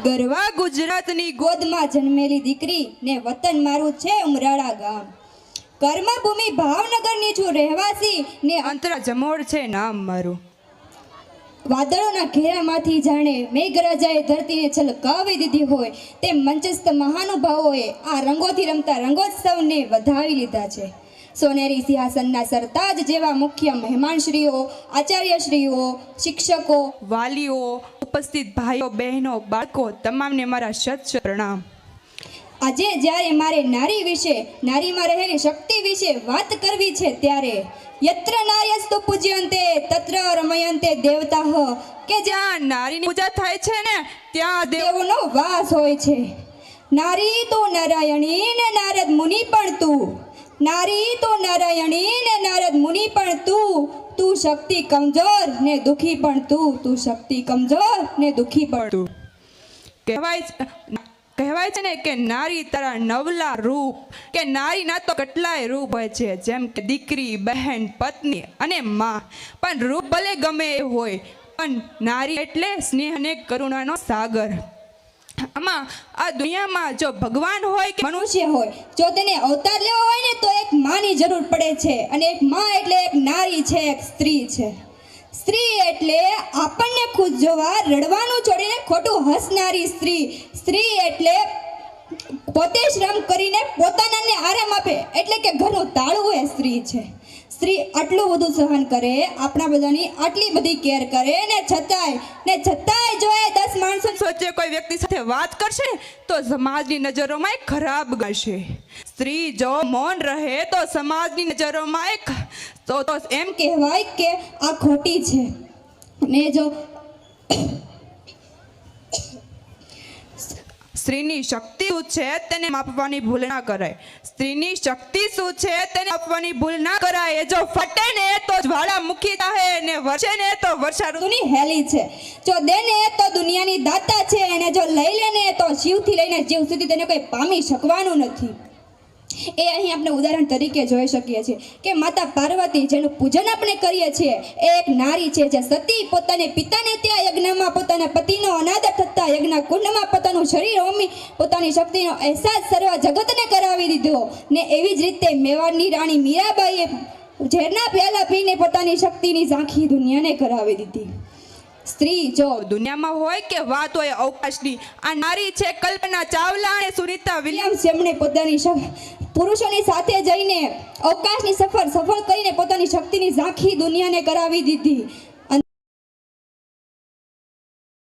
ગરવા ગુજરાતની ગોદમાં જન્મેલી દીકરી ને વતન મારું છે ઉમરાળા ગામ. કર્મભૂમિ ભાવનગરની છું રહેવાસી ને અંતરા જમોડ છે નામ મારું. વાદળોના ઘેરામાંથી જાણે મેઘરાજાએ ધરતીને છલકાવી દીધી હોય તેમ મંચસ્થ મહાનુભાવોએ આ રંગોથી રમતા રંગોત્સવને વધાવી લીધા છે. સોનેરી સિંહાસનના સરતાજ જેવા મુખ્ય મહેમાનશ્રીઓ, આચાર્યશ્રીઓ, શિક્ષકો, વાલીઓ, ઉપસ્થિત ભાઈઓ બહેનો, બાળકો તમામને મારા શત પ્રણામ. આજે જ્યારે મારે નારી વિશે, નારીમાં રહેલી શક્તિ વિશે વાત કરવી છે ત્યારે યત્ર નાર્યસ્તુ પૂજ્યંતે તત્ર રમયંતે દેવતાઃ કે જ્યાં નારીની પૂજા થાય છે ને ત્યાં દેવોનો વાસ હોય છે. નારી તો નારાયણી ને નારદ મુનિ પણ તું, નારી તો નારાયણી ને નારદ મુનિ પણ તું શક્તિ કમજોર ને દુખી પણ તું શક્તિ કમજોર ને દુખી પણ તું. કહેવાય છે ને કે નારી તારા નવલા રૂપ, કે નારીના તો કેટલાય રૂપ હોય છે, જેમ કે દીકરી, બહેન, પત્ની અને માં. પણ રૂપ ભલે ગમે એ હોય, પણ નારી એટલે સ્નેહ અને કરુણાનો સાગર. આમાં આ દુનિયામાં જો ભગવાન હોય કે મનુષ્ય હોય, જો તેને અવતાર લેવો હોય ને તો એક માની જરૂર પડે છે. અને એક માં એટલે એક નારી છે, એક સ્ત્રી છે. સ્ત્રી એટલે આપણને ખુદ જોવા રડવાનું છોડીને ખોટું હસનારી સ્ત્રી. સ્ત્રી એટલે પોતે શ્રમ કરીને પોતાનાને આરામ આપે, એટલે કે ઘરનું તાળું એ સ્ત્રી છે. સ્ત્રી આટલું બધું સહન કરે, આપણા બધાની આટલી બધી કેર કરે ને છતાંય જો એ 10 માણસો સોચે કોઈ વ્યક્તિ સાથે વાત કરશે તો સમાજની નજરોમાં એ ખરાબ ગણશે. સ્ત્રી જો મૌન રહે તો સમાજની નજરોમાં તો એમ કહેવાય કે આ ખોટી છે. ને જો સ્ત્રીની શક્તિ શું છે તેને માપવાની ભૂલ ના કરાય. સ્ત્રીની શક્તિ શું છે તેને માપવાની ભૂલ ના કરાય. જો ફટે ને તો જ્વાળામુખી થાય ને વરસે ને તો વર્ષા ઋતુની હેલી છે. જો દે ને તો દુનિયાની દાતા છે, અને જો લઈ લે ને તો શિવથી લઈને જીવ સુધી તેને કોઈ પામી શકવાનું નથી. એ અહીં આપણે ઉદાહરણ તરીકે જોઈ શકીએ છીએ કે માતા પાર્વતી, જેનું પૂજન આપણે કરીએ છીએ, એ એક નારી છે જે સતી પોતાને પિતાને ત્યાં યજ્ઞમાં પોતાના પતિનો અનાદર થતા યજ્ઞ કુંડમાં પોતાનું શરીર હોમી પોતાની શક્તિનો અહેસાસ સર્વ જગતને કરાવી દીધો. ને એવી જ રીતે મેવાડની રાણી મીરાબાઈએ ઝેરના પ્યાલા પીને પોતાની શક્તિની ઝાંખી દુનિયાને કરાવી દીધી. સ્ત્રી જો દુનિયામાં હોય કે વાત હોય અવકાશની, આ નારી છે કલ્પના ચાવલા અને સુનીતા વિલિયમ્સ, જેમણે પોતાની પુરુષોની સાથે જઈને અવકાશની સફળ કરીને પોતાની શક્તિની ઝાંખી દુનિયાને કરાવી દીધી.